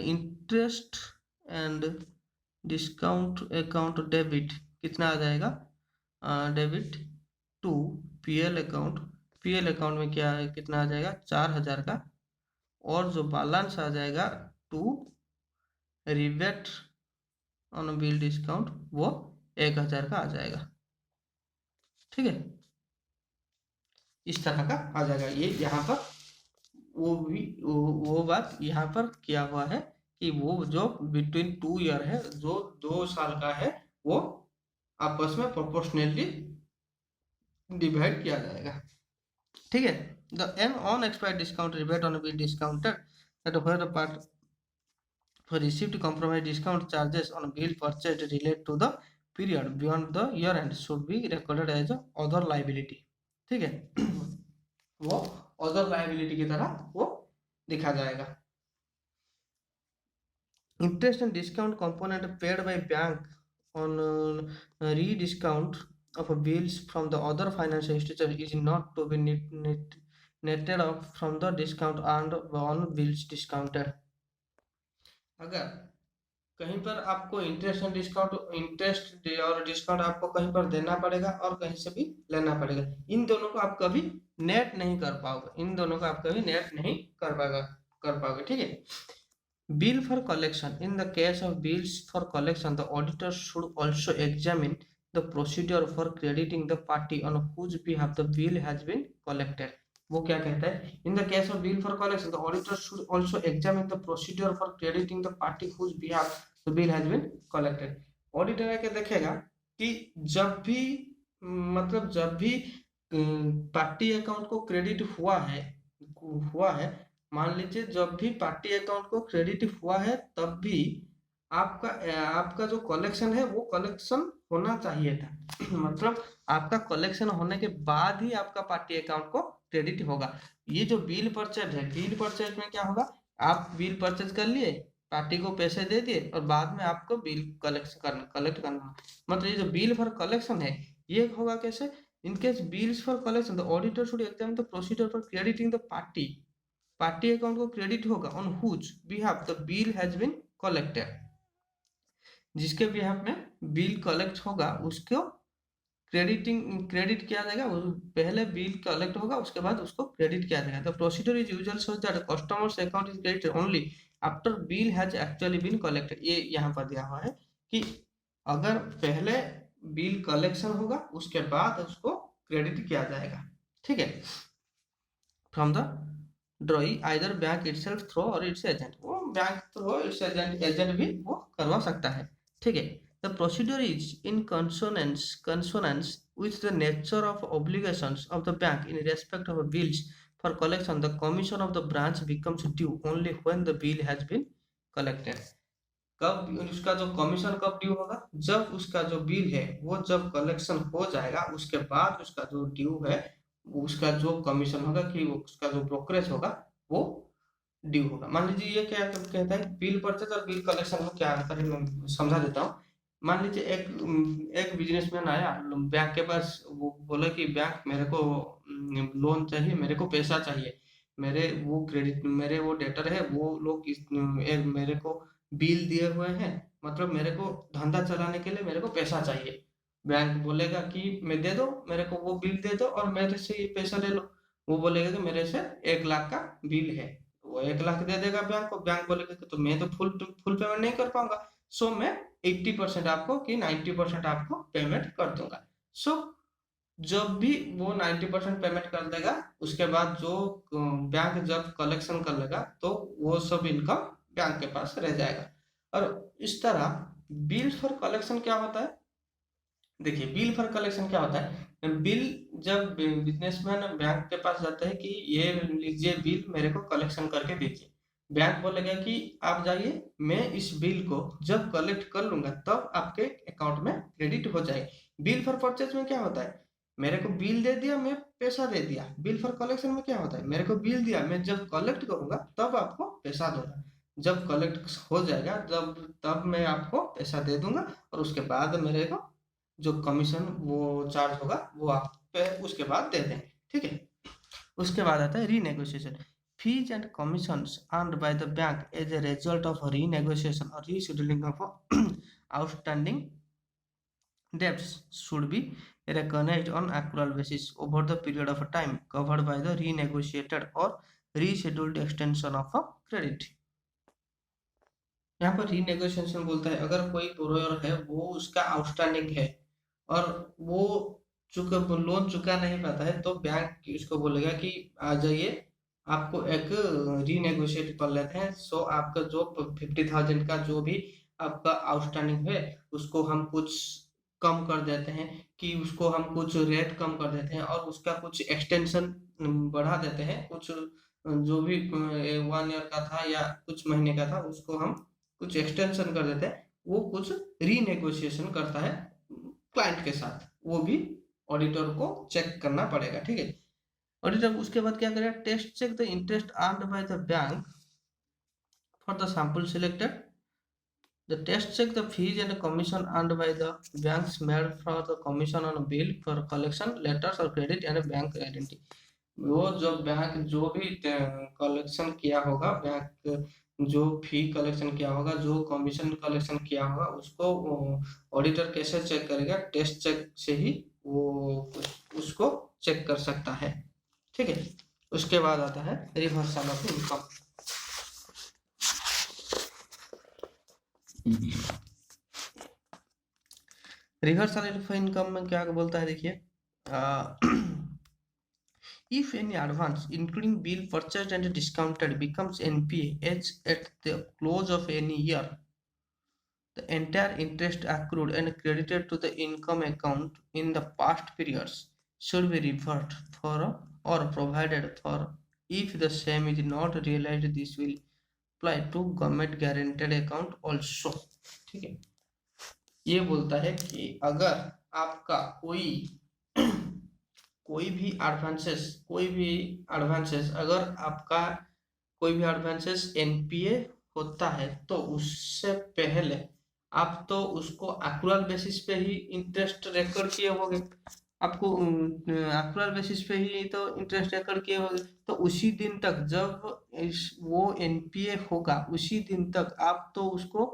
interest and discount account debit कितना आ जाएगा, debit to PL account, PL account में क्या है, कितना आ जाएगा 4,000 का, और जो बैलेंस आ जाएगा to rebate on bill discount वो 1,000 का आ जाएगा। ठीक है, इस तरह का आ जाएगा। ये यहाँ पर वो बात यहाँ पर किया हुआ है कि वो जो बिटवीन 2 ईयर है, जो 2 साल का है, वो आपस में प्रोपोर्शनली डिवाइड किया जाएगा। ठीक है, the an on expired discount rebate on bill discounted that where the part for received compromise discount charges on bill purchased relate to the period beyond the year end should be recorded as a other liability। ठीक है, वो other liability की तरह वो दिखा जाएगा। Interest and discount component paid by bank on re-discount of bills from the other financial institution is not to be netted off from the discount earned on bills discounted। अगर कहीं पर आपको interest और डिस्काउंट आपको कहीं पर देना पड़ेगा और कहीं से भी लेना पड़ेगा, इन दोनों को आप कभी नेट नहीं कर पाओगे, इन दोनों को आप कभी नेट नहीं कर पाओगे। ठीक है, bill for collection, in the case of bills for collection the auditor should also examine the procedure for crediting the party on whose behalf the bill has been collected. वो क्या कहता है, in the case of bill for collection the auditor should also examine the procedure for crediting the party whose behalf the bill has been collected. Auditor आके देखेगा कि जब भी मतलब जब भी पार्टी अकाउंट को क्रेडिट हुआ है, मान लीजिए जब भी पार्टी अकाउंट को क्रेडिट हुआ है तब भी आपका जो कलेक्शन है वो कलेक्शन होना चाहिए था मतलब आपका कलेक्शन होने के बाद ही आपका पार्टी अकाउंट को क्रेडिट होगा। ये जो बिल परचेज है, बिल परचेज में क्या होगा, आप बिल परचेज कर लिए, पार्टी को पैसे दे दिए और बाद में आपको बिल कलेक्ट करना। मतलब ये जो बिल फॉर कलेक्शन है ये होगा कैसे? In case bills for collection the auditor should examine the procedure for crediting the party account को क्रेडिट होगा on whose behalf the bill has been collected. जिसके बिहाफ में बिल कलेक्ट होगा उसको क्रेडिट किया जाएगा। पहले बिल कलेक्ट होगा उसके बाद उसको क्रेडिट किया जाएगा। The procedure is usual such that customers account is credited only after bill has actually been collected. ये यहाँ पर दिया हुआ है कि अगर पहले बिल कलेक्शन होगा उसके बाद उसको क्रेडिट किया जाएगा। ठीक है, from the drawee either bank itself through और इट्स एजेंट। वो बैंक थ्रो इट्स एजेंट भी वो करवा सकता है। ठीक है, the procedure is in consonance with the nature of obligations of the bank in respect of bills for collection. The commission of the branch becomes due only when the bill has been collected. कब उसका जो commission कब due होगा? जब उसका जो bill है वो जब कलेक्शन हो जाएगा उसके बाद उसका जो ड्यू है उसका जो कमीशन होगा कि उसका जो ब्रोकरेज होगा वो ड्यू होगा। मान लीजिए ये क्या कहता है, बिल परचेज और बिल कलेक्शन में क्या अंतर है मैं समझा देता हूँ। मान लीजिए एक बिजनेसमैन आया बैंक के पास, वो बोला कि बैंक मेरे को लोन चाहिए, मेरे को पैसा चाहिए, मेरे वो डेटर है वो लोग मेरे को बिल दिए हुए हैं, मतलब मेरे को धंधा चलाने के लिए मेरे को पैसा चाहिए। बैंक बोलेगा कि मैं दे दो, मेरे को वो बिल दे दो और मेरे से ये पैसा ले लो। वो बोलेगा कि मेरे से 1 लाख का बिल है, वो 1 लाख दे देगा बैंक को। बैंक बोलेगा कि तो मैं तो फुल पेमेंट नहीं कर पाऊंगा, सो मैं 80% आपको कि 90% आपको पेमेंट कर दूंगा। सो जब भी वो 90% पेमेंट कर देगा उसके बाद जो बैंक जब कलेक्शन कर लेगा तो वो सब इनकम बैंक के पास रह जाएगा। और इस तरह बिल फॉर कलेक्शन क्या होता है? देखिए, बिल फॉर कलेक्शन क्या होता है? बिल जब बिजनेसमैन बैंक के पास जाता है कि ये लीजिए बिल मेरे को कलेक्शन करके दीजिए, बैंक बोलेगा कि आप जाइए, मैं इस बिल को जब कलेक्ट कर लूंगा तब आपके अकाउंट में क्रेडिट हो जाएगी। बिल फॉर परचेज में क्या होता है? मेरे को बिल दे दिया, मैं पैसा दे दिया। बिल फॉर कलेक्शन में क्या होता है? मेरे को बिल दिया, मैं जब कलेक्ट करूंगा तब आपको पैसा दूंगा। जब कलेक्ट हो जाएगा तब मैं आपको पैसा दे दूंगा और उसके बाद मेरे को जो कमीशन वो चार्ज होगा वो आप पे उसके बाद दे देंगे। ठीक है, उसके बाद आता है renegotiation. Fees and commissions earned by the bank as a result of renegotiation और rescheduling of outstanding debts should be recognized on accrual basis over the period of time covered by the renegotiated or rescheduled extension of a credit। यहाँ पर renegotiation बोलता है अगर कोई बोरोयर है वो उसका आउटस्टैंडिंग है और वो लोन चुका नहीं पाता है तो बैंक उसको बोलेगा कि आ जाइए, आपको एक रीनेगोशिएट कर लेते हैं। सो आपका जो 50,000 का जो भी आपका आउटस्टैंडिंग है उसको हम कुछ कम कर देते हैं, कि उसको हम कुछ रेट कम कर देते हैं और उसका कुछ एक्सटेंशन बढ़ा देते हैं। कुछ जो भी 1 ईयर का था या कुछ महीने का था उसको हम कुछ एक्सटेंशन कर देते हैं। वो कुछ रीनेगोशिएशन करता है क्लाइंट के साथ, वो भी ऑडिटर को चेक करना पड़ेगा। ठीक है, ऑडिटर उसके बाद क्या करेगा? Test check the interest earned by the bank for the sample selected. The test check the fees and commission earned by the banks made for the commission on bill for collection letters or credit and bank guarantee। वो जो bank जो भी collection किया होगा, bank जो फी collection किया होगा, जो कमीशन कलेक्शन किया होगा उसको ऑडिटर कैसे चेक करेगा? टेस्ट चेक से ही वो उसको चेक कर सकता है। ठीक है, उसके बाद आता है reversal of income. Reversal of income में क्या बोलता है? देखिए, if any advance including bill purchased and discounted becomes NPA as at the close of any year, the entire interest accrued and credited to the income account in the past periods should be reversed for or provided for. If the same is not realized, this will apply to government guaranteed account also। ठीक है, ये बोलता है कि अगर आपका कोई भी एडवांसेस अगर आपका कोई भी एडवांसेस एनपीए होता है तो उससे पहले आप तो उसको एक्रुअल बेसिस पे ही इंटरेस्ट रेकॉर्ड किए होगे। आपको एक्रुअल बेसिस पे ही तो इंटरेस्ट रेकॉर्ड किए होगे, तो उसी दिन तक जब वो एनपीए होगा उसी दिन तक आप तो उसको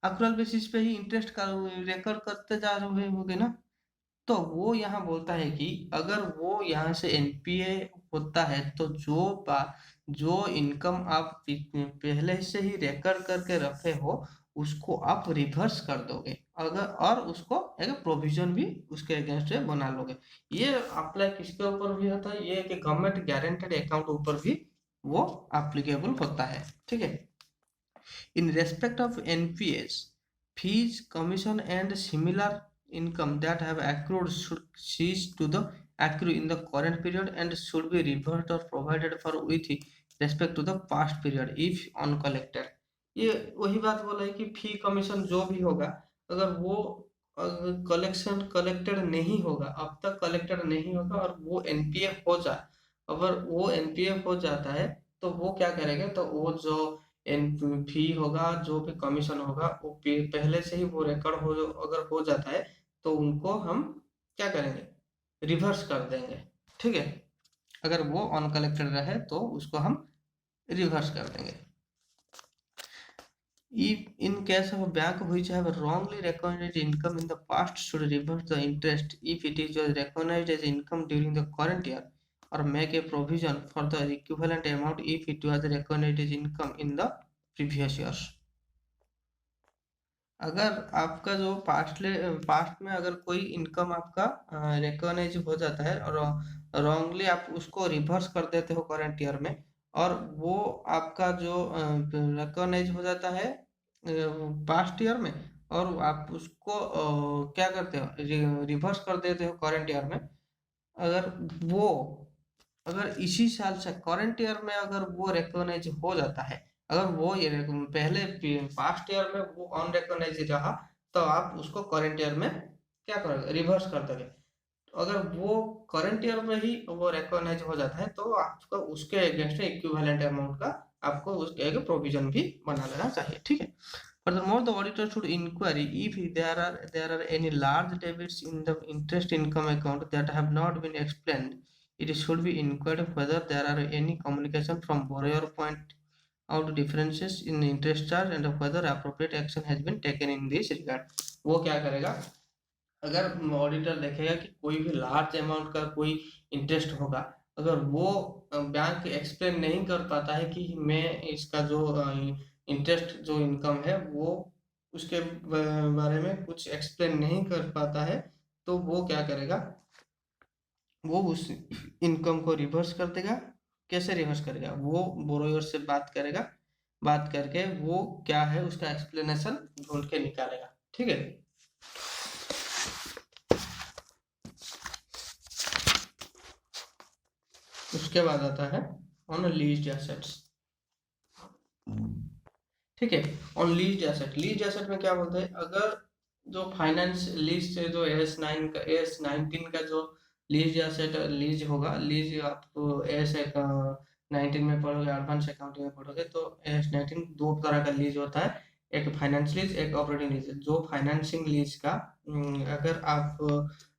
एक्रुअल बेसिस पे ही इंटरेस्ट का रेकॉर्ड करते जा रहे होगे ना। तो वो यहाँ बोलता है कि अगर वो यहाँ से एनपीए होता है तो जो इनकम आप पहले से ही रिकॉर्ड करके रखे हो उसको आप रिवर्स कर दोगे, अगर और उसको एक प्रोविजन भी उसके अगेंस्ट में बना लोगे। ये अप्लाई किसके ऊपर भी होता है, ये कि गवर्नमेंट गारंटेड अकाउंट ऊपर भी वो एप्लीकेबल होता है। ठीक है। In respect of NPS, fees, commission, and similar income that have accrued should cease to the accrue in the current period and should be reversed or provided for with respect to the past period if uncollected। ये वही बात बोला है कि फी commission जो भी होगा, अगर वो कलेक्शन कलेक्टेड नहीं होगा, अब तक कलेक्टेड नहीं होगा और वो एनपीए हो जाए, अगर वो एनपीए हो जाता है तो वो क्या करेगा, तो वो जो एन फी होगा जो भी कमीशन होगा वो पहले से ही वो रिकॉर्ड हो, अगर हो जाता है तो उनको हम क्या करेंगे, रिवर्स कर देंगे। ठीक है। अगर वो अनकलेक्टेड रहे तो उसको हम रिवर्स कर देंगे। If in case of a bank which have wrongly recognized income in the past should reverse the interest if it is recognized as income during the current year or make a provision for the equivalent amount if it was recognized as income in the previous years। अगर आपका जो past में अगर कोई income आपका recognise हो जाता है और रॉन्गली आप उसको रिवर्स कर देते हो करंट ईयर में, और वो आपका जो रिकॉग्नाइज हो जाता है पास्ट ईयर में, और आप उसको क्या करते हो, रिवर्स कर देते हो करंट ईयर में, अगर वो अगर इसी साल से करंट ईयर में अगर वो रिकॉग्नाइज हो जाता है, अगर वो ये पहले पास्ट ईयर में वो अनरिकॉग्नाइज रहा तो आप उसको करंट ईयर में क्या करोगे, रिवर्स कर दोगे। तो अगर वो करंट ईयर में ही वो रिकॉग्नाइज हो जाता है तो आपको उसके अगेंस्ट इक्विवेलेंट अमाउंट का आपको उसके एक प्रोविजन भी बना लेना चाहिए। ठीक है। Furthermore, the auditor should inquire if there are any large debits in the interest income account that have not been explained. It should be inquired whether there are any communication from borrower point out differences in interest charge and whether appropriate action has been taken in this regard। वो क्या करेगा, अगर auditor देखेगा कि कोई भी large amount का कोई इंटरेस्ट होगा, अगर वो बैंक एक्सप्लेन नहीं कर पाता है कि मैं इसका जो इंटरेस्ट जो इनकम है वो उसके बारे में कुछ एक्सप्लेन नहीं कर पाता है, तो वो क्या करेगा, वो उस इनकम को रिवर्स कर देगा। कैसे रिवर्स करेगा, वो बोरोयर से बात करेगा, बात करके वो क्या है उसका एक्सप्लेनेशन ढूंढ के निकालेगा। ठीक है। उसके बाद आता है ऑन लीज्ड एसेट्स। ठीक है। On leased asset, leased asset में क्या बोलते हैं, अगर जो फाइनेंस लीज से जो AS9 का AS19 का जो लीज एसेट लीज होगा, लीज आपको AS19 में पढ़ोगे, एडवांस अकाउंटिंग में पढ़ोगे तो AS19 दो तरह का लीज होता है, एक फाइनेंस लीज एक ऑपरेटिंग लीज। जो फाइनेंसिंग लीज का अगर आप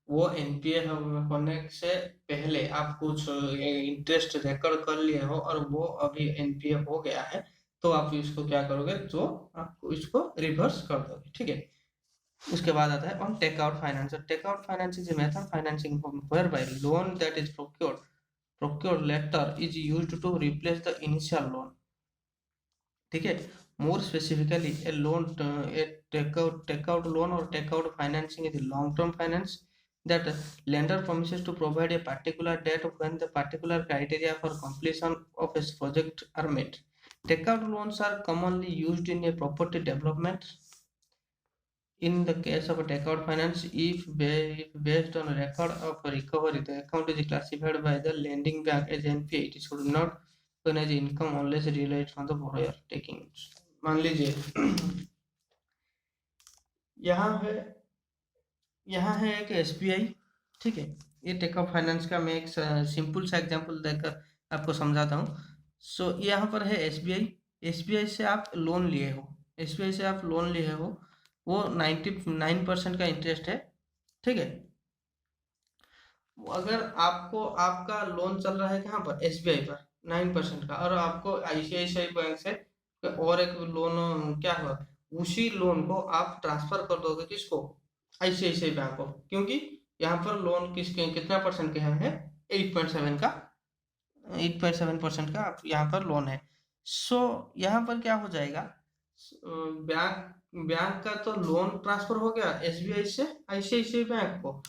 वो एनपीए होने से पहले आप कुछ इंटरेस्ट रिकॉर्ड कर लिए हो और वो अभी एनपीए हो गया है तो आप इसको क्या करोगे, तो आप इसको रिवर्स कर दोगे। ठीक है। उसके बाद आता है on take out finance. Take out finance is a method financing whereby loan that is procured later is used to replace the initial loan। ठीक है। More specifically a loan a take out loan और take out financing is long term finance that lender promises to provide a particular date when the particular criteria for completion of a project are met। Takeout loans are commonly used in a property development। In the case of a takeout finance, if based on a record of recovery, the account is classified by the lending bank as NPA, it should not recognize income unless realized from the borrower taking it। मान लीजिए यहाँ है एक SBI। ठीक है। ये take up finance का मैं एक सिंपल सा एग्जांपल देकर आपको समझाता हूँ। सो यहाँ पर है SBI। एसबीआई से आप लोन लिए हो, एसबीआई से आप लोन लिए हो, वो 99% का इंटरेस्ट है, ठीक है। अगर आपको आपका लोन चल रहा है कहाँ पर, एसबीआई पर 9% का, और आपको आईसीआईसीआई बैंक से और एक लोन क्या हुआ, उसी लोन को आप ट्रांसफर कर दोगे किसको, आईसीआईसीआई बैंक को, क्योंकि यहाँ पर लोन किसके कितना परसेंट के है 8.7 का, 8.7% का यहाँ पर लोन है। सो यहाँ पर क्या हो जाएगा, बैंक बैंक का तो लोन ट्रांसफर हो गया एसबीआई से आईसीआईसीआई बैंक को।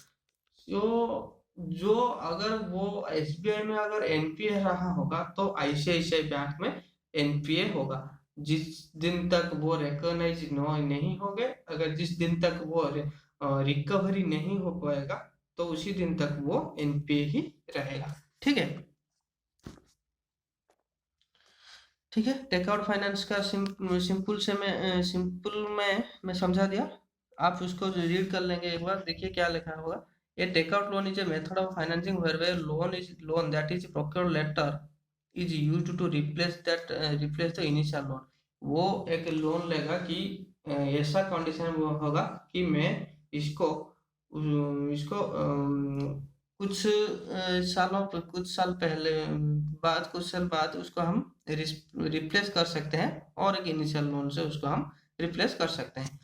जो जो अगर वो एसबीआई में अगर एनपीए रहा होगा तो आईसीआईसीआई बैंक में एनपीए होगा। जिस दिन तक वो रिकॉग्नाइज नहीं होंगे, अगर जिस दिन तक वो रिकवरी नहीं हो पाएगा तो उसी दिन तक वो एनपीए ही रहेगा, ठीक है। ठीक है, टेकआउट फाइनेंस का सिंपल में मैं समझा दिया, आप उसको रीड कर लेंगे एक बार, देखिए क्या लिखा होगा। A takeout loan is a method of financing where loan that is procured later is used to replace the initial loan. वो एक लोन लेगा कि ऐसा कंडीशन वो होगा कि मैं इसको इसको कुछ कुछ साल पहले बाद कुछ साल बाद उसको हम रिप्लेस कर सकते हैं और एक इनिशियल लोन से उसको हम रिप्लेस कर सकते हैं।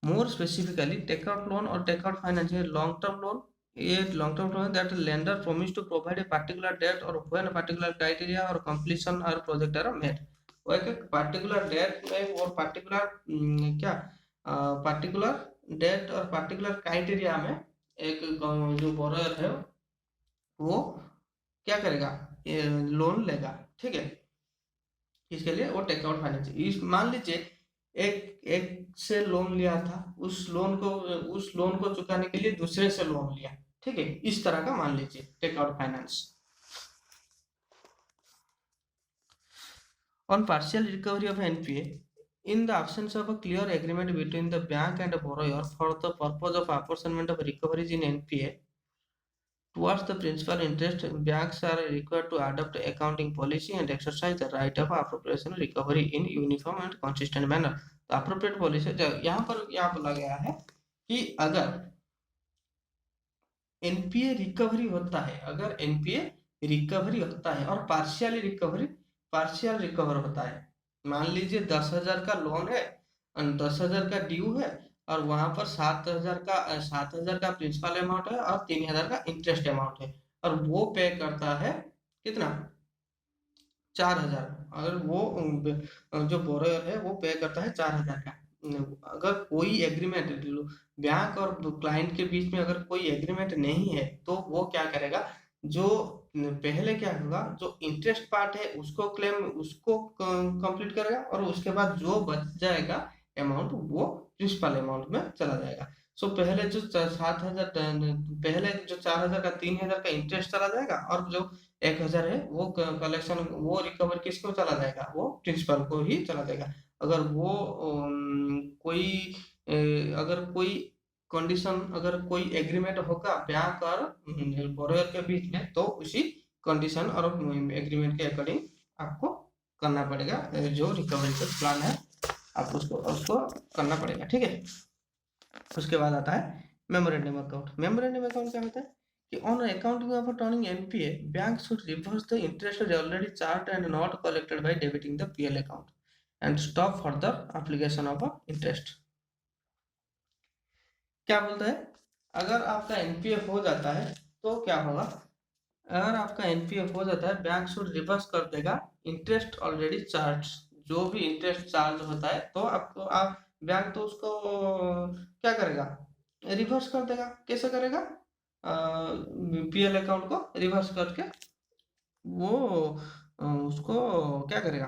मोर स्पेसिफिकली टेकआउट लोन और टेकआउट फाइनेंस है लॉन्ग टर्म लोन। ये long term loan that lender promise to provide a particular date और व्हेन पर्टिकुलर क्राइटेरिया और कंप्लीशन और प्रोजेक्ट आर मेट। वो एक पर्टिकुलर डेट में और पर्टिकुलर क्या पर्टिकुलर डेट और पर्टिकुलर क्राइटेरिया में एक जो बोरोअर है वो क्या करेगा, लोन लेगा, ठीक है। इसके लिए वो टेकआउट फाइनेंस, इस मान लीजिए एक एक से लोन लिया था, उस लोन को चुकाने के लिए दूसरे से लोन लिया, ठीक है, इस तरह का मान लीजिए takeout finance. On partial recovery of NPA in the absence of a clear agreement between the bank and the borrower for the purpose of apportionment of recoveries in NPA towards the principal interest, banks are required to adopt accounting policy and exercise the right of appropriation recovery in uniform and consistent manner। तो appropriate policy यहाँ पर क्या बोला गया है कि अगर NPA recovery होता है, अगर एनपीए रिकवरी होता है और पार्शियल रिकवर होता है, मान लीजिए 10,000 का लोन है और 10,000 का ड्यू है और वहां पर 7,000 का प्रिंसिपल अमाउंट है और 3,000 का इंटरेस्ट अमाउंट है, और वो पे करता है कितना 4,000, अगर वो जो बोरोयर है वो पे करता है 4,000 का। अगर कोई एग्रीमेंट बैंक और क्लाइंट के बीच में अगर कोई एग्रीमेंट नहीं है तो वो क्या करेगा, जो पहले क्या होगा, जो इंटरेस्ट पार्ट है उसको कंप्लीट करेगा और उसके बाद जो बच जाएगा अमाउंट वो प्रिंसिपल अमाउंट में चला जाएगा। सो पहले जो 7,000 पहले जो 4,000 का 3,000 का इंटरेस्ट चला जाएगा और जो 1,000 है वो कलेक्शन वो रिकवर किसको चला जाएगा, वो प्रिंसिपल को ही चला जाएगा। अगर वो अगर कोई कंडीशन अगर कोई एग्रीमेंट होगा बैंक और बोरोयर के बीच में तो उसी कंडीशन और एग्रीमेंट के अकॉर्डिंग आपको करना पड़ेगा, जो रिकवरी का प्लान है आप उसको करना पड़ेगा, ठीक है। उसके बाद आता है मेमोरेंडम अकाउंट। मेमोरेंडम अकाउंट क्या होता है कि on accounting of turning NPA bank should reverse the interest already charge and not collected by debiting the PL account and stop further application of interest. क्या बोलता है, अगर आपका एनपीए हो जाता है तो क्या होगा, अगर आपका एनपीए हो जाता है बैंक शुड रिवर्स कर देगा इंटरेस्ट ऑलरेडी चार्ज, जो भी इंटरेस्ट चार्ज होता है तो आपको आप बैंक तो उसको क्या करेगा, रिवर्स कर देगा। कैसे करेगा, पीएल अकाउंट को रिवर्स करके वो उसको क्या करेगा,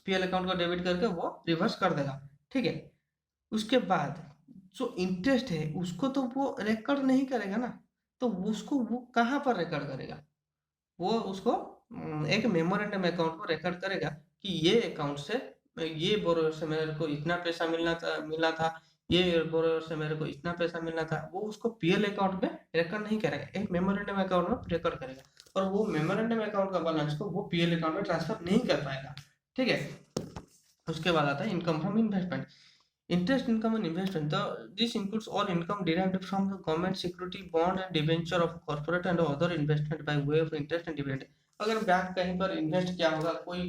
पीएल अकाउंट को डेबिट करके वो रिवर्स कर देगा, ठीक है। उसके बाद जो इंटरेस्ट है उसको तो वो रिकॉर्ड नहीं करेगा ना, तो उसको वो कहाँ पर रिकॉर्ड करेगा, वो उसको एक मेमोरेंडम अकाउंट को रिकॉर्ड करेगा कि ये अकाउंट से ये बोरोवर से मेरे को इतना पैसा मिलना था, ये बोरोवर से मेरे को इतना पैसा मिलना था, वो उसको पीएल अकाउंट में रिकॉर्ड नहीं करेगा, एक मेमोरेंडम अकाउंट में रिकॉर्ड करेगा, और वो मेमोरेंडम अकाउंट का बैलेंस को वो पीएल अकाउंट में ट्रांसफर नहीं कर पाएगा, ठीक है। उसके बाद आता है income from investment. Interest income and investment. This includes all income derived from the government security, bond and debenture of corporate and other investment by way of interest and dividend. अगर बैंक कहीं पर invest किया होगा, कोई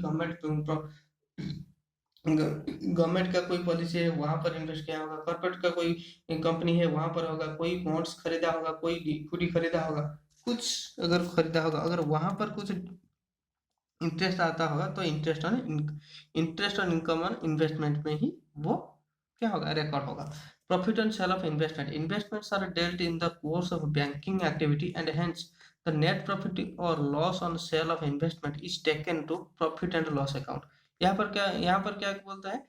government का कोई policy है वहां पर इन्वेस्ट किया होगा, कॉर्पोरेट का कोई कंपनी है वहां पर होगा, कोई बॉन्ड्स खरीदा होगा, कोई इक्विटी खरीदा होगा, कुछ अगर खरीदा होगा, अगर वहां पर कुछ इंटरेस्ट आता होगा तो interest on income on investment में ही वो क्या होगा, रिकॉर्ड होगा। Profit and sale of investment. Investments are dealt in the course of banking activity and hence the net profit और loss on sale of investment is taken to profit and loss account. यहाँ पर क्या बोलता है,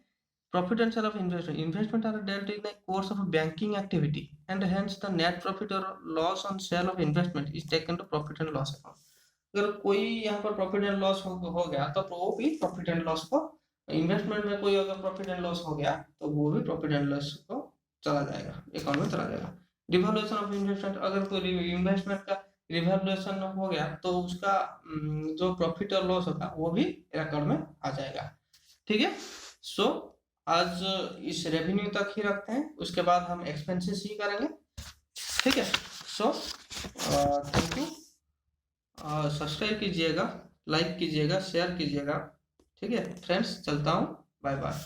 profit and sale of investment are dealt in the course of banking activity and hence the net profit और loss on sale of investment is taken to profit and loss account. अगर कोई यहाँ पर प्रॉफिट एंड लॉस हो गया तो वो भी प्रॉफिट एंड लॉस को, इन्वेस्टमेंट में कोई अगर प्रॉफिट एंड लॉस हो गया तो वो भी प्रॉफिट एंड लॉस को चला जाएगा, अकाउंट में चला जाएगा। Revaluation of investment. अगर कोई इन्वेस्टमेंट का रिवैल्यूएशन हो गया तो उसका जो प्रॉफिट और लॉस होगा वो भी रिकॉर्ड में आ जाएगा। ठीक है। सो आज इस रेवेन्यू तक ही रखते हैं, उसके बाद हम एक्सपेंसेस ही करेंगे। ठीक है। So thank you. सब्सक्राइब कीजिएगा, लाइक कीजिएगा, शेयर कीजिएगा। ठीक है फ्रेंड्स, चलता हूँ, बाय बाय।